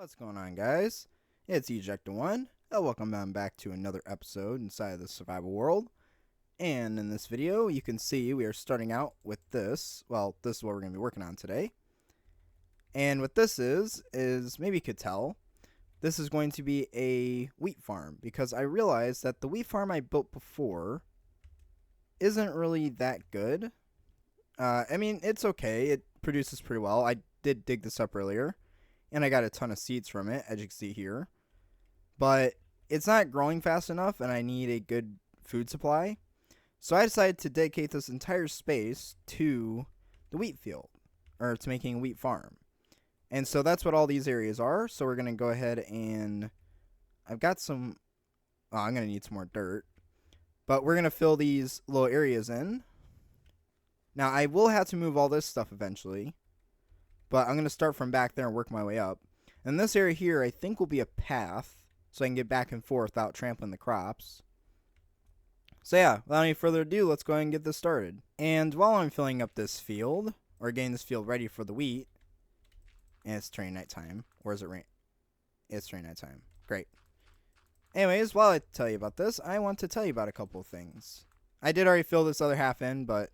What's going on, guys? It's Eject1, and welcome on back to another episode inside of the survival world. And in this video, you can see we are starting out with this. Well, this is what we're going to be working on today. And what this is maybe you could tell, this is going to be a wheat farm, because I realized that the wheat farm I built before isn't really that good. I mean, it's okay. It produces pretty well. I did dig this up earlier, and I got a ton of seeds from it, as you can see here. But it's not growing fast enough, and I need a good food supply. So I decided to dedicate this entire space to the wheat field, or to making a wheat farm. And so that's what all these areas are. So we're going to go ahead and I've got some, I'm going to need some more dirt. But we're going to fill these little areas in. Now, I will have to move all this stuff eventually, but I'm going to start from back there and work my way up. And this area here, I think, will be a path, so I can get back and forth without trampling the crops. So yeah, without any further ado, let's go ahead and get this started. And while I'm filling up this field, or getting this field ready for the wheat, and it's turning nighttime, or is it rain? It's turning nighttime. Great. Anyways, while I tell you about this, I want to tell you about a couple of things. I did already fill this other half in, but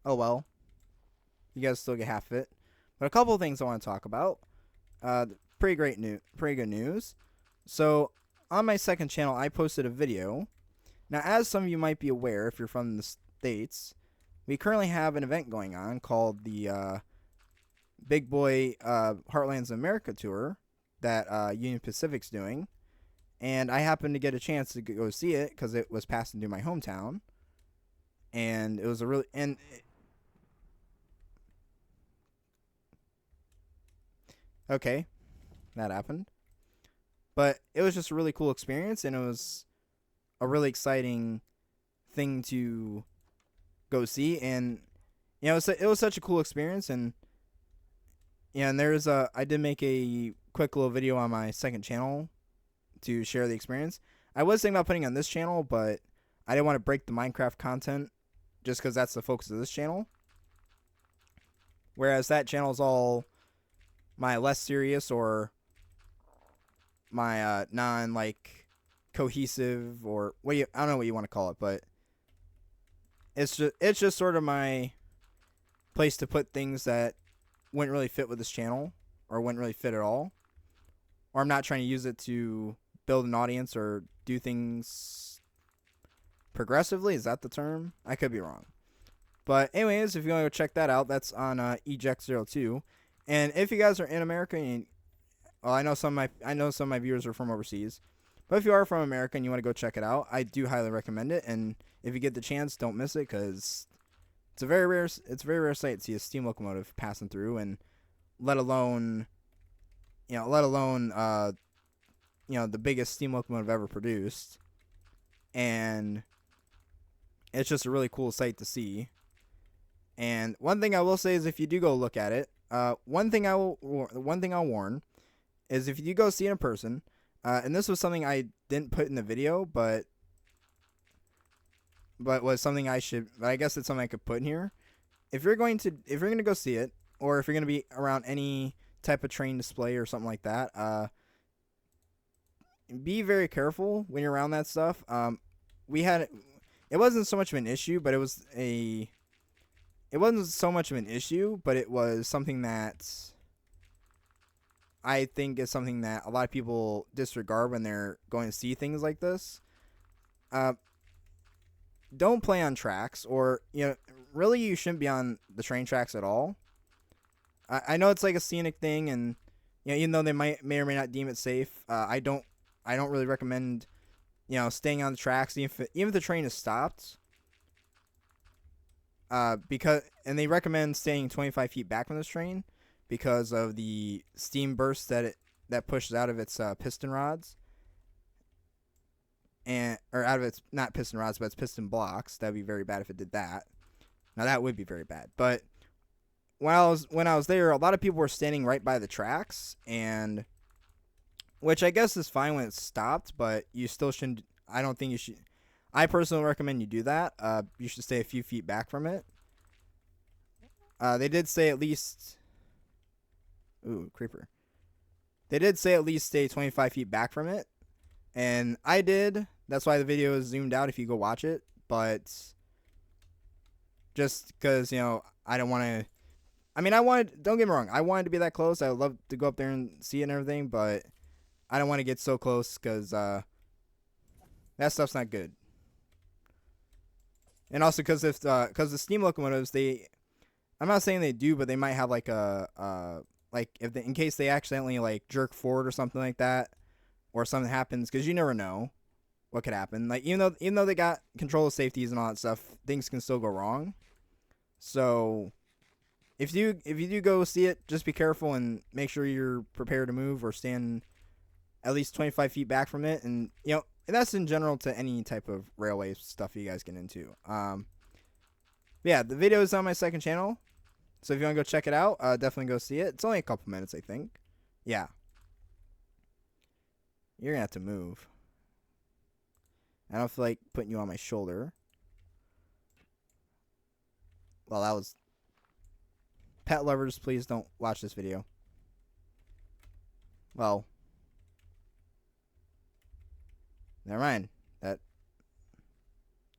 oh well. You guys still get half of it. But a couple of things I want to talk about. Pretty good news. So, on my second channel, I posted a video. Now, as some of you might be aware, if you're from the States, we currently have an event going on called the Big Boy Heartlands of America Tour that Union Pacific's doing. And I happened to get a chance to go see it because it was passing through my hometown. And it was a really... Okay, that happened. But it was just a really cool experience, and it was a really exciting thing to go see. And you know, it was such a cool experience. And yeah, and I did make a quick little video on my second channel to share the experience. I was thinking about putting it on this channel, but I didn't want to break the Minecraft content just because that's the focus of this channel. Whereas that channel is all my less serious or my non cohesive, or I don't know what you want to call it, but it's just sort of my place to put things that wouldn't really fit with this channel, or wouldn't really fit at all. Or I'm not trying to use it to build an audience or do things progressively. Is that the term? I could be wrong. But anyways, if you want to go check that out, that's on Eject02. And if you guys are in America, well, I know some of my viewers are from overseas, but if you are from America and you want to go check it out, I do highly recommend it. And if you get the chance, don't miss it, because it's a very rare sight to see a steam locomotive passing through, and let alone the biggest steam locomotive ever produced. And it's just a really cool sight to see. And one thing I will say is, if you do go look at it, one thing I'll warn is, if you go see it in person, and this was something I didn't put in the video, but was something I guess it's something I could put in here. If you're going to go see it, or if you're going to be around any type of train display or something like that, be very careful when you're around that stuff. It wasn't so much of an issue, but it wasn't so much of an issue, but it was something that I think is something that a lot of people disregard when they're going to see things like this. Don't play on tracks, or, really you shouldn't be on the train tracks at all. I know it's like a scenic thing, and even though they may or may not deem it safe, I don't really recommend staying on the tracks, even if the train is stopped. And they recommend staying 25 feet back from this train because of the steam burst that pushes out of its piston rods, or out of its, not piston rods, but its piston blocks. That'd be very bad if it did that. Now that would be very bad. But when I was there, a lot of people were standing right by the tracks, and which I guess is fine when it's stopped, but you still shouldn't. I don't think you should. I personally recommend you do that. You should stay a few feet back from it. They did say at least... Ooh, creeper. They did say at least stay 25 feet back from it, and I did. That's why the video is zoomed out if you go watch it. But just because, I don't want to. I mean, don't get me wrong, I wanted to be that close. I would love to go up there and see it and everything, but I don't want to get so close because that stuff's not good. And also because the steam locomotives, I'm not saying they do, but they might have like in case they accidentally like jerk forward or something like that, or something happens, because you never know what could happen. Like even though they got control of safeties and all that stuff, things can still go wrong. So if you do go see it, just be careful and make sure you're prepared to move or stand at least 25 feet back from it. And and that's in general to any type of railway stuff you guys get into. Yeah, the video is on my second channel, so if you want to go check it out, definitely go see it. It's only a couple minutes, I think. Yeah. You're gonna have to move. I don't feel like putting you on my shoulder. Well, that was... Pet lovers, please don't watch this video. Well... Never mind.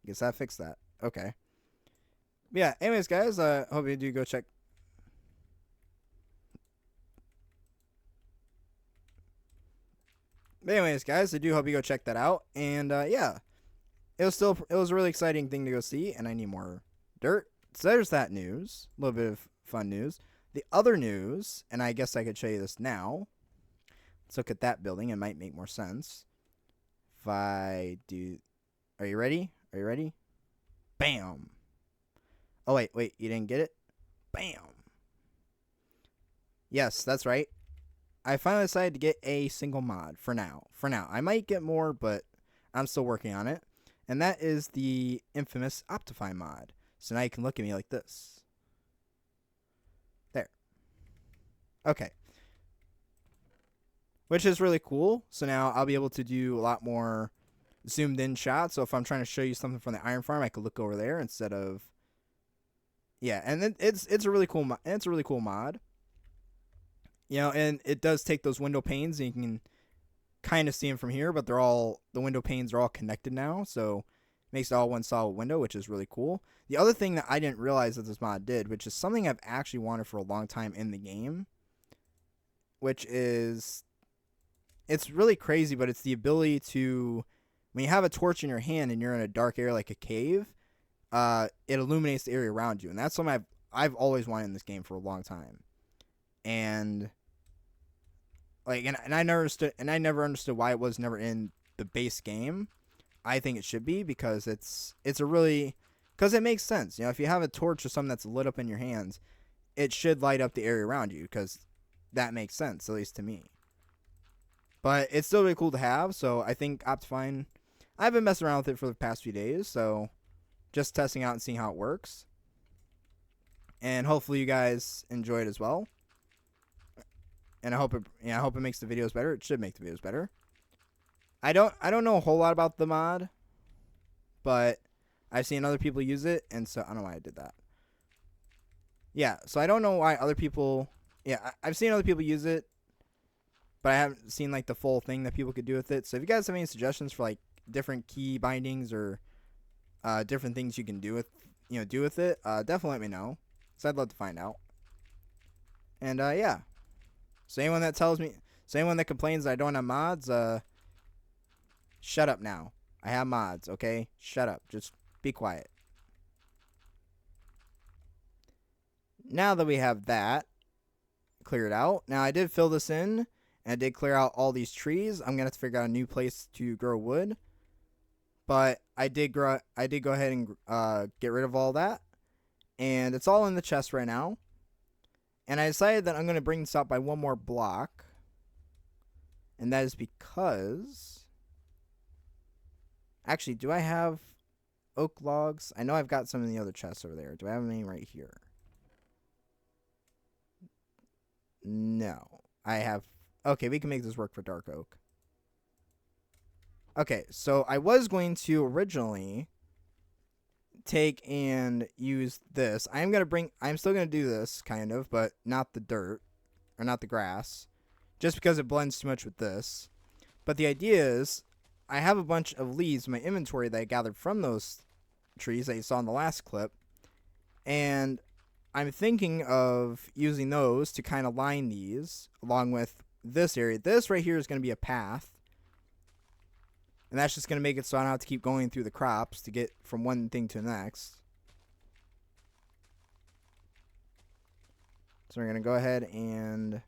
Guess that fixed that. Okay. Yeah, anyways, guys, hope you do go check... But anyways, guys, I do hope you go check that out. And, yeah. It was a really exciting thing to go see, and I need more dirt. So there's that news. A little bit of fun news. The other news, and I guess I could show you this now. Let's look at that building. It might make more sense. If I do... Are you ready? Are you ready? Bam! Oh, wait, you didn't get it? Bam! Yes, that's right. I finally decided to get a single mod for now. I might get more, but I'm still working on it. And that is the infamous Optifine mod. So now you can look at me like this. There. Okay. Which is really cool. So now I'll be able to do a lot more zoomed in shots. So if I'm trying to show you something from the iron farm, I could look over there instead of... Yeah, and it's a really cool mod. And it does take those window panes, and you can kind of see them from here, but the window panes are all connected now, so it makes it all one solid window, which is really cool. The other thing that I didn't realize that this mod did, which is something I've actually wanted for a long time in the game, which is... It's really crazy, but it's the ability to... When you have a torch in your hand and you're in a dark area like a cave, it illuminates the area around you, and that's something I've always wanted in this game for a long time. And I never understood why it was never in the base game. I think it should be, because because it makes sense. If you have a torch or something that's lit up in your hands, it should light up the area around you, because that makes sense, at least to me. But it's still really cool to have, so I think Optifine... I've been messing around with it for the past few days, so just testing out and seeing how it works. And hopefully you guys enjoy it as well. And I hope it makes the videos better. It should make the videos better. I don't know a whole lot about the mod, but I've seen other people use it, and so I don't know why I did that. Yeah, so I don't know why other people... Yeah, I've seen other people use it, but I haven't seen like the full thing that people could do with it. So if you guys have any suggestions for like different key bindings or different things you can do with it, definitely let me know, because I'd love to find out. And yeah. So anyone that complains that I don't have mods, shut up now. I have mods, okay? Shut up. Just be quiet. Now that we have that cleared out, now I did fill this in, and I did clear out all these trees. I'm gonna have to figure out a new place to grow wood, but I did go ahead and get rid of all that, and it's all in the chest right now. And I decided that I'm going to bring this out by one more block. And that is because... Actually, do I have oak logs? I know I've got some in the other chests over there. Do I have any right here? No. I have... Okay, we can make this work for dark oak. Okay, so I was going to originally take and use this. I'm still gonna do this kind of, but not the dirt or not the grass, just because it blends too much with this. But the idea is I have a bunch of leaves in my inventory that I gathered from those trees that you saw in the last clip, and I'm thinking of using those to kind of line these along with this area. This right here is going to be a path, and that's just going to make it so I don't have to keep going through the crops to get from one thing to the next. So we're going to go ahead and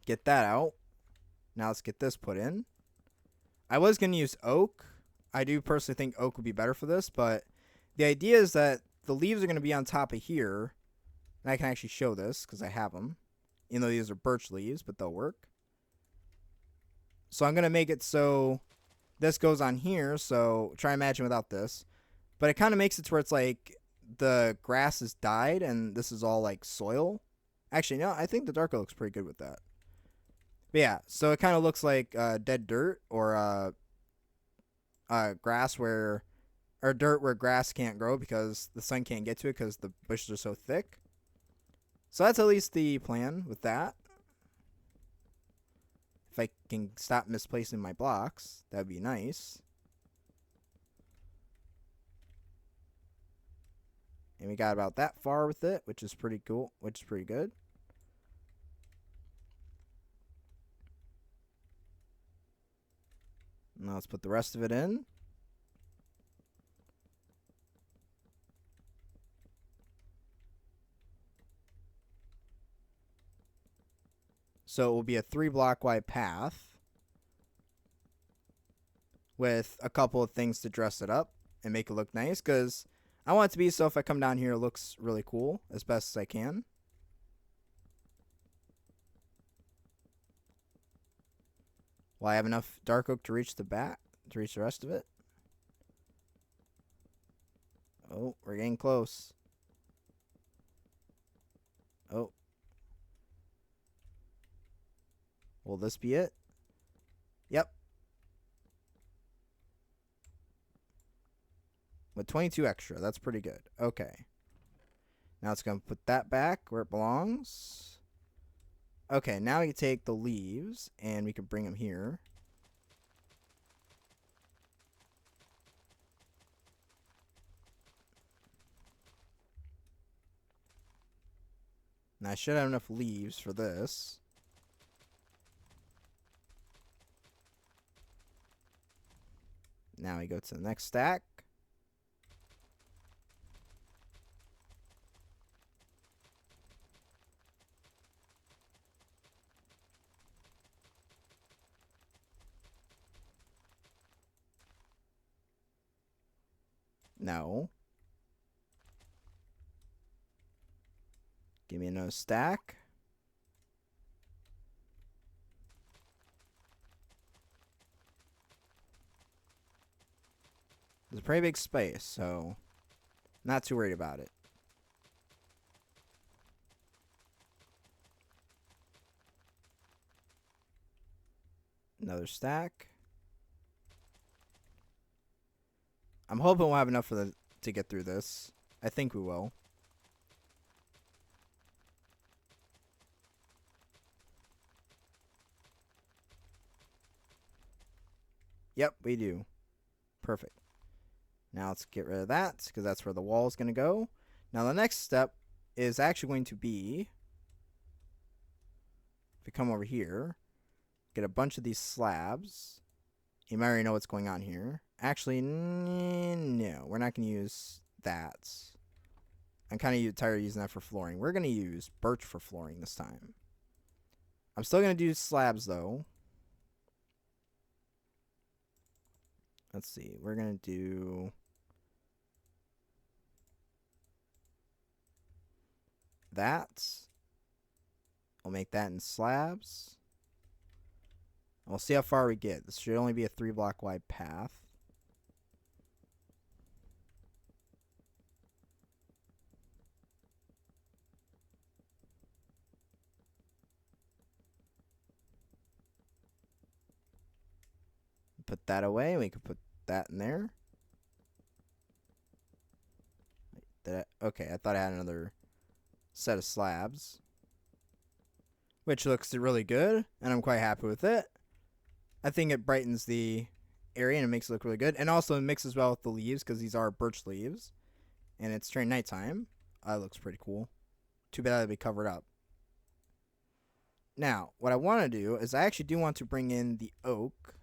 get that out. Now let's get this put in. I was going to use oak. I do personally think oak would be better for this, but the idea is that the leaves are going to be on top of here. And I can actually show this because I have them. Even though these are birch leaves, but they'll work. So I'm going to make it so this goes on here. So try imagine without this. But it kind of makes it to where it's like the grass has died and this is all like soil. Actually, no, I think the darker looks pretty good with that. But yeah, so it kind of looks like dead dirt or grass where, or dirt where grass can't grow because the sun can't get to it because the bushes are so thick. So that's at least the plan with that. If I can stop misplacing my blocks, that would be nice. And we got about that far with it, which is pretty cool, which is pretty good. Now let's put the rest of it in. So it will be a 3-block wide path with a couple of things to dress it up and make it look nice, because I want it to be so if I come down here it looks really cool as best as I can. Will I have enough dark oak to reach the rest of it? Oh, we're getting close. Oh. Will this be it? Yep. With 22 extra, that's pretty good. Okay. Now it's going to put that back where it belongs. Okay, now we can take the leaves and we can bring them here. Now I should have enough leaves for this. Now we go to the next stack. No. Give me another stack. There's a pretty big space, so not too worried about it. Another stack. I'm hoping we'll have enough to get through this. I think we will. Yep, we do. Perfect. Now let's get rid of that because that's where the wall is going to go. Now the next step is actually going to be, if we come over here, get a bunch of these slabs. You might already know what's going on here. Actually, no, we're not going to use that. I'm kind of tired of using that for flooring. We're going to use birch for flooring this time. I'm still going to do slabs though. Let's see. We're going to do that. We'll make that in slabs. We'll see how far we get. This should only be a 3-block wide path. Put that away. We could put that in there. Okay, I thought I had another set of slabs. which looks really good, and I'm quite happy with it. I think it brightens the area and it makes it look really good, and also it mixes well with the leaves because these are birch leaves, and it's during nighttime. It looks pretty cool. Too bad it'll be covered up. Now, what I want to do is I actually do want to bring in the oak.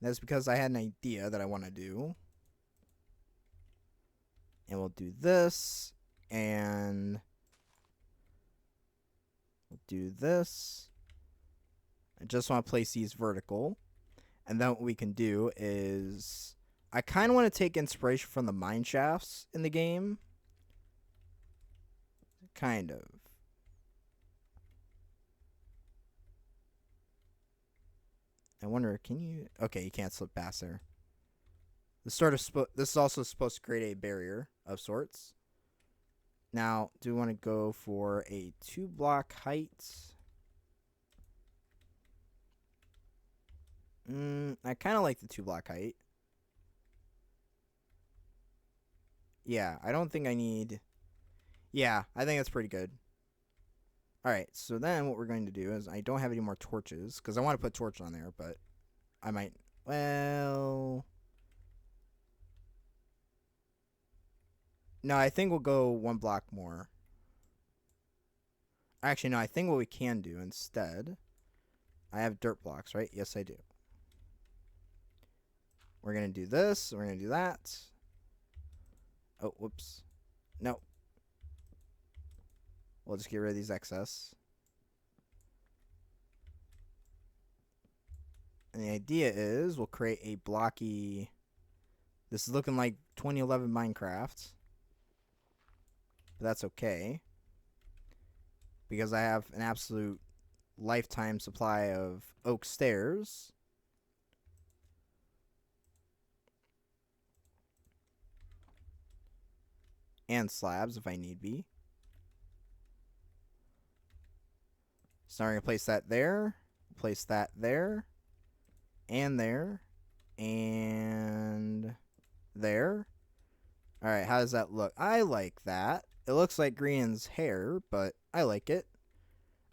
That's because I had an idea that I want to do. And we'll do this, and we'll do this. I just want to place these vertical. And then what we can do is, I kind of want to take inspiration from the mine shafts in the game. Kind of. I wonder, can you? Okay, you can't slip past there. This is also supposed to create a barrier of sorts. Now, do we want to go for a 2-block height? I kind of like the 2-block height. Yeah, I don't think I need. Yeah, I think that's pretty good. Alright, so then what we're going to do is, I don't have any more torches, because I want to put torches on there, but I might, well... No, I think we'll go 1 block more. Actually, no, I think what we can do instead, I have dirt blocks, right? Yes, I do. We're going to do this, we're going to do that. Oh, whoops. No. We'll just get rid of these excess. And the idea is we'll create a blocky... This is looking like 2011 Minecraft. But that's okay. Because I have an absolute lifetime supply of oak stairs. And slabs if I need be. So now we're going to place that there. Place that there. And there. And there. Alright, how does that look? I like that. It looks like Green's hair, but I like it.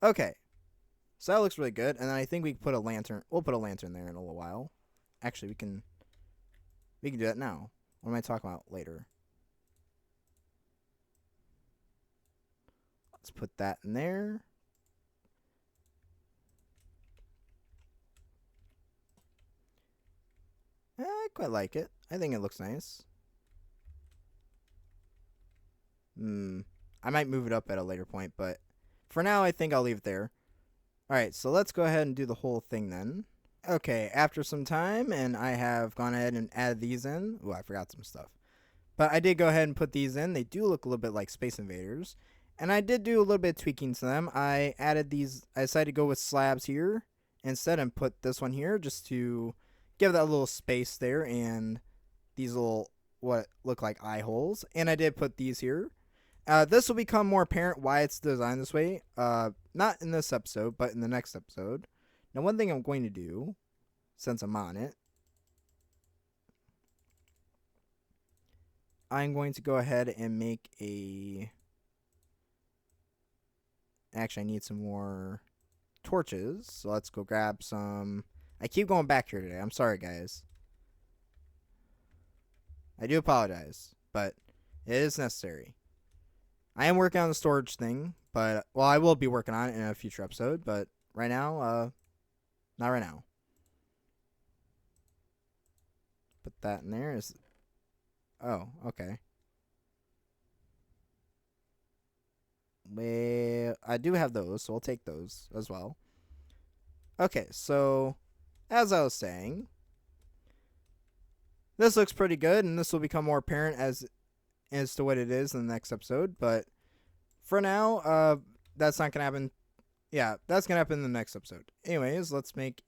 Okay. So that looks really good. And then I think we can put a lantern. We'll put a lantern there in a little while. Actually, we can do that now. What am I talking about later? Let's put that in there. I quite like it. I think it looks nice. I might move it up at a later point, but for now, I think I'll leave it there. Alright, so let's go ahead and do the whole thing then. Okay, after some time, and I have gone ahead and added these in. Oh, I forgot some stuff. But I did go ahead and put these in. They do look a little bit like Space Invaders. And I did do a little bit of tweaking to them. I added these. I decided to go with slabs here instead and put this one here just to give that little space there and these little what look like eye holes. And I did put these here. This will become more apparent why it's designed this way. Not in this episode, but in the next episode. Now, one thing I'm going to do, since I'm on it, I'm going to go ahead and make a... Actually, I need some more torches. So let's go grab some... I keep going back here today. I'm sorry, guys. I do apologize, but it is necessary. I am working on the storage thing, but... Well, I will be working on it in a future episode, but right now, not right now. Put that in there. Oh, okay. Well, I do have those, so we'll take those as well. Okay, so as I was saying, this looks pretty good, and this will become more apparent as to what it is in the next episode. But for now, that's not gonna happen. Yeah, that's gonna happen in the next episode. Anyways, let's make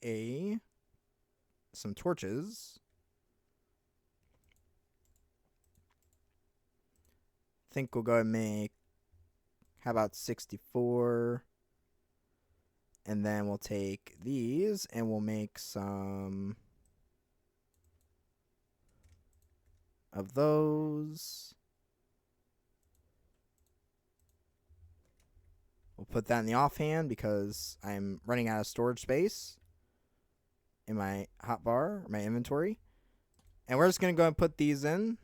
some torches. I think we'll go and make. How about 64? And then we'll take these and we'll make some of those. We'll put that in the offhand because I'm running out of storage space in my hotbar, my inventory. And we're just going to go and put these in.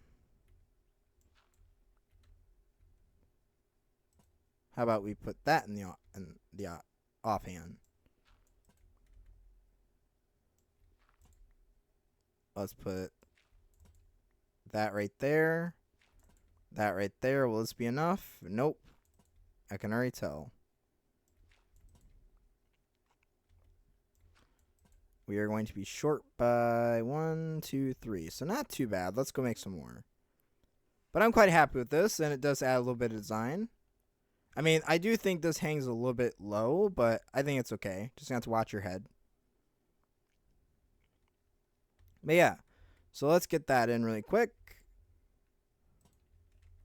How about we put that in the offhand? Let's put that right there. That right there. Will this be enough? Nope. I can already tell. We are going to be short by 1, 2, 3. So not too bad. Let's go make some more. But I'm quite happy with this, and it does add a little bit of design. I mean, I do think this hangs a little bit low, but I think it's okay. Just gonna have to watch your head. But yeah, so let's get that in really quick.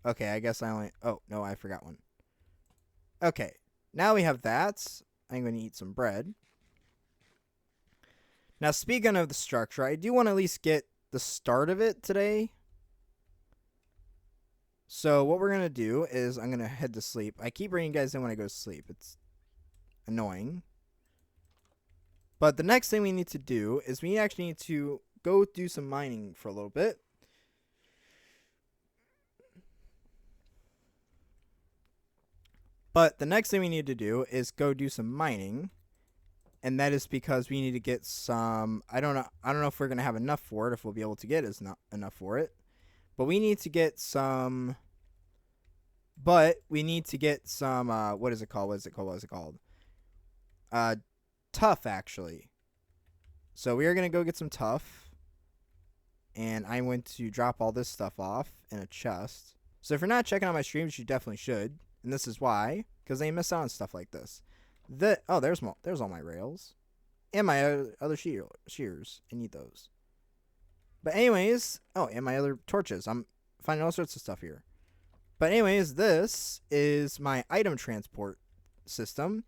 Okay, I guess I only... Oh, no, I forgot one. Okay, now we have that. I'm going to eat some bread. Now, speaking of the structure, I do want to at least get the start of it today. So what we're going to do is I'm going to head to sleep. I keep bringing you guys in when I go to sleep. It's annoying. But the next thing we need to do is we actually need to go do some mining for a little bit. But the next thing we need to do is go do some mining. And that is because we need to get some... I don't know if we're going to have enough for it, if we'll be able to get enough for it. But we need to get some... But we need to get some... what is it called? Tuff, actually. So we are going to go get some tuff. And I'm going to drop all this stuff off in a chest. So if you're not checking out my streams, you definitely should. And this is why. Because they miss out on stuff like this. There's all my rails. And my other shears. I need those. But anyways, and my other torches. I'm finding all sorts of stuff here. But anyways, this is my item transport system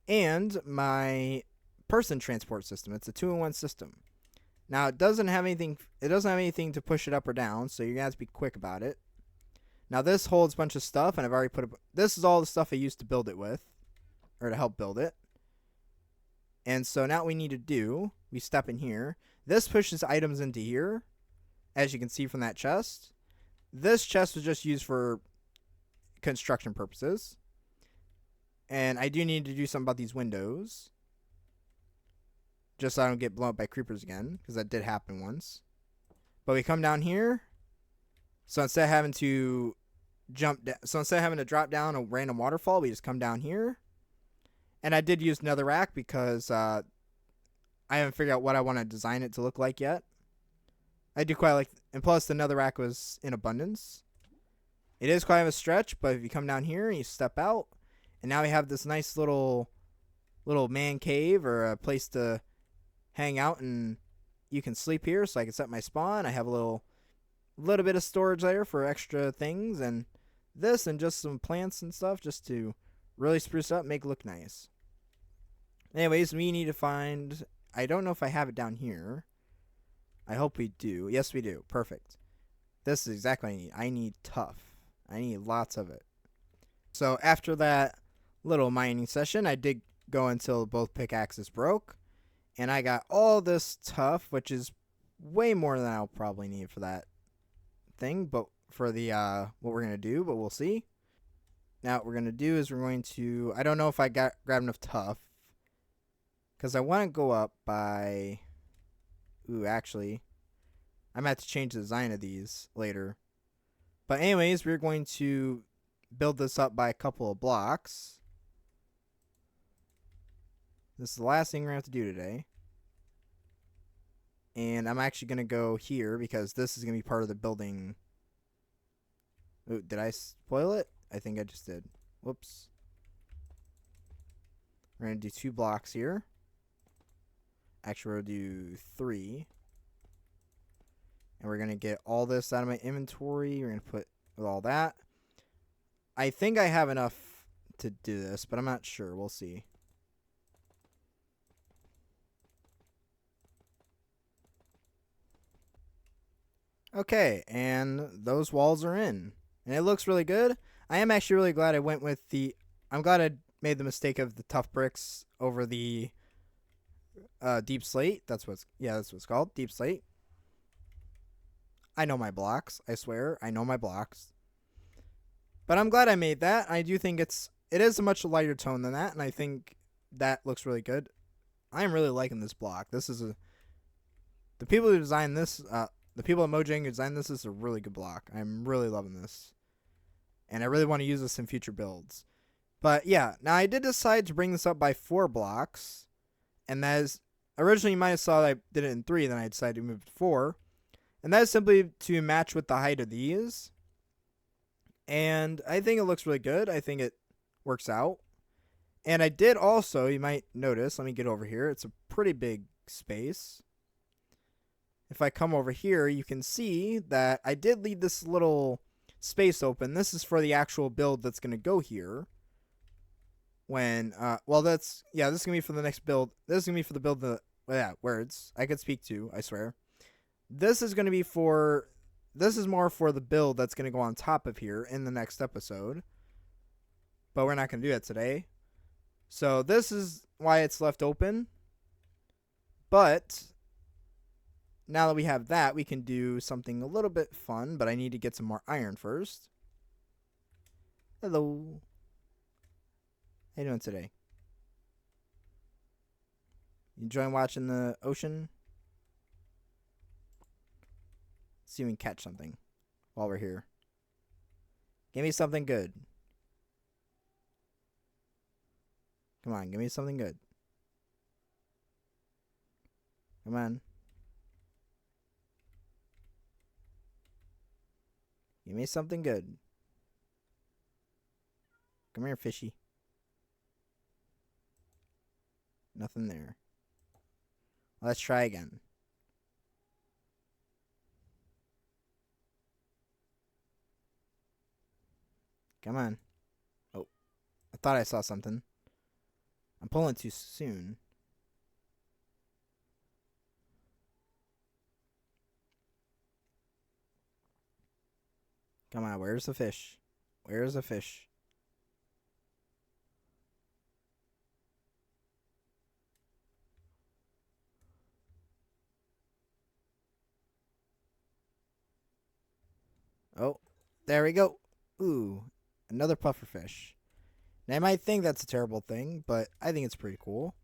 and my person transport system. It's a 2-in-1 system. Now it doesn't have anything to push it up or down, so you're gonna have to be quick about it. Now this holds a bunch of stuff, and I've already this is all the stuff I used to build it with, or to help build it. And so now what we need to do, we step in here. This pushes items into here, as you can see from that chest. This chest was just used for construction purposes. And I do need to do something about these windows. Just so I don't get blown up by creepers again, because that did happen once. But we come down here. So instead of having to drop down a random waterfall, we just come down here. And I did use netherrack because I haven't figured out what I want to design it to look like yet. I do quite like, and plus the netherrack was in abundance. It is quite a stretch, but if you come down here and you step out, and now we have this nice little man cave, or a place to hang out, and you can sleep here. So I can set my spawn. I have a little bit of storage there for extra things, and this, and just some plants and stuff, just to really spruce up, make it look nice. Anyways, we need to find... I don't know if I have it down here. I hope we do. Yes, we do. Perfect. This is exactly what I need. I need tuff. I need lots of it. So after that little mining session, I did go until both pickaxes broke. And I got all this tuff, which is way more than I'll probably need for that thing. But for the what we're going to do, but we'll see. Now what we're going to do is we're going to... I don't know if I grabbed enough tuff. Because I want to go up by... Ooh, actually, I might have to change the design of these later. But anyways, we're going to build this up by a couple of blocks. This is the last thing we're going to have to do today. And I'm actually going to go here because this is going to be part of the building. Ooh, did I spoil it? I think I just did. Whoops. We're going to do 2 blocks here. Actually, we'll do 3. And we're going to get all this out of my inventory. We're going to put with all that. I think I have enough to do this, but I'm not sure. We'll see. Okay, and those walls are in. And it looks really good. I am actually really glad I went with the... I'm glad made the mistake of the tuff bricks over the deep slate. That's what's called, deep slate. I know my blocks. I swear, I know my blocks. But I'm glad I made that. I do think it is a much lighter tone than that, and I think that looks really good. I am really liking this block. This is the people who designed this, the people at Mojang who designed this is a really good block. I'm really loving this, and I really want to use this in future builds. But yeah, now I did decide to bring this up by 4 blocks, and that is originally you might have saw that I did it in 3, then I decided to move to 4, and that is simply to match with the height of these. And I think it looks really good. I think it works out. And I did also, you might notice, let me get over here. It's a pretty big space. If I come over here, you can see that I did leave this little space open. This is for the actual build that's going to go here. When, this is going to be for the next build. This is going to be for the build words. I could speak to, I swear. This is going to be this is more for the build that's going to go on top of here in the next episode. But we're not going to do that today. So this is why it's left open. But now that we have that, we can do something a little bit fun. But I need to get some more iron first. Hello. How you doing today? You enjoying watching the ocean? Let's see if we can catch something while we're here. Give me something good. Come on, give me something good. Come on. Give me something good. Come here, fishy. Nothing there. Let's try again. Come on. Oh, I thought I saw something. I'm pulling too soon. Come on, where's the fish? Where's the fish? Oh, there we go. Ooh, another pufferfish. Now, I might think that's a terrible thing, but I think it's pretty cool.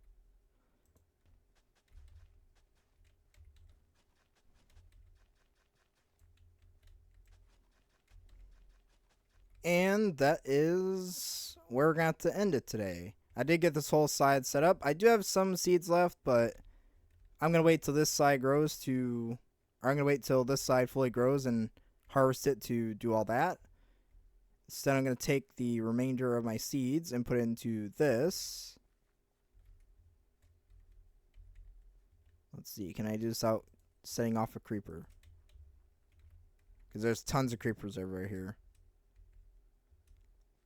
And that is where we're going to have to end it today. I did get this whole side set up. I do have some seeds left, but I'm going to wait till this side grows to... Or I'm going to wait till this side fully grows and harvest it to do all that. Instead, I'm going to take the remainder of my seeds and put it into this. Let's see. Can I do this without setting off a creeper? Because there's tons of creepers over here.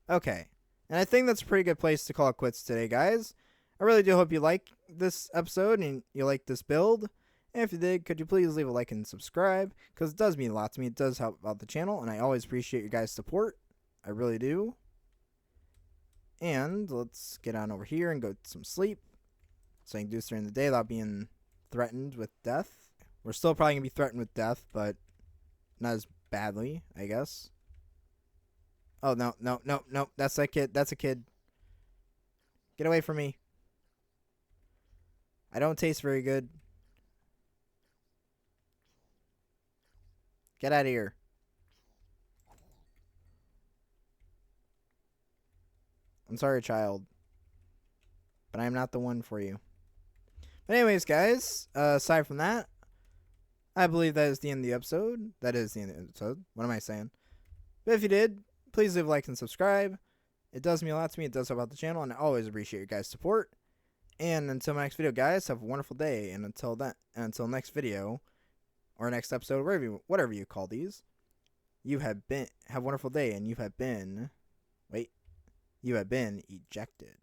Okay. And I think that's a pretty good place to call it quits today, guys. I really do hope you like this episode and you like this build. And if you did, could you please leave a like and subscribe? Because it does mean a lot to me. It does help out the channel. And I always appreciate your guys' support. I really do. And let's get on over here and go to some sleep. So I can do this during the day without being threatened with death. We're still probably going to be threatened with death, but not as badly, I guess. Oh, no. That's a kid. That's a kid. Get away from me. I don't taste very good. Get out of here. I'm sorry, child. But I'm not the one for you. But anyways, guys, aside from that, I believe that is the end of the episode. That is the end of the episode. What am I saying? But if you did, please leave a like and subscribe. It does mean a lot to me. It does help out the channel, and I always appreciate your guys' support. And until my next video, guys, have a wonderful day. And until next video, or next episode, whatever you call these, have a wonderful day, and you have been ejected.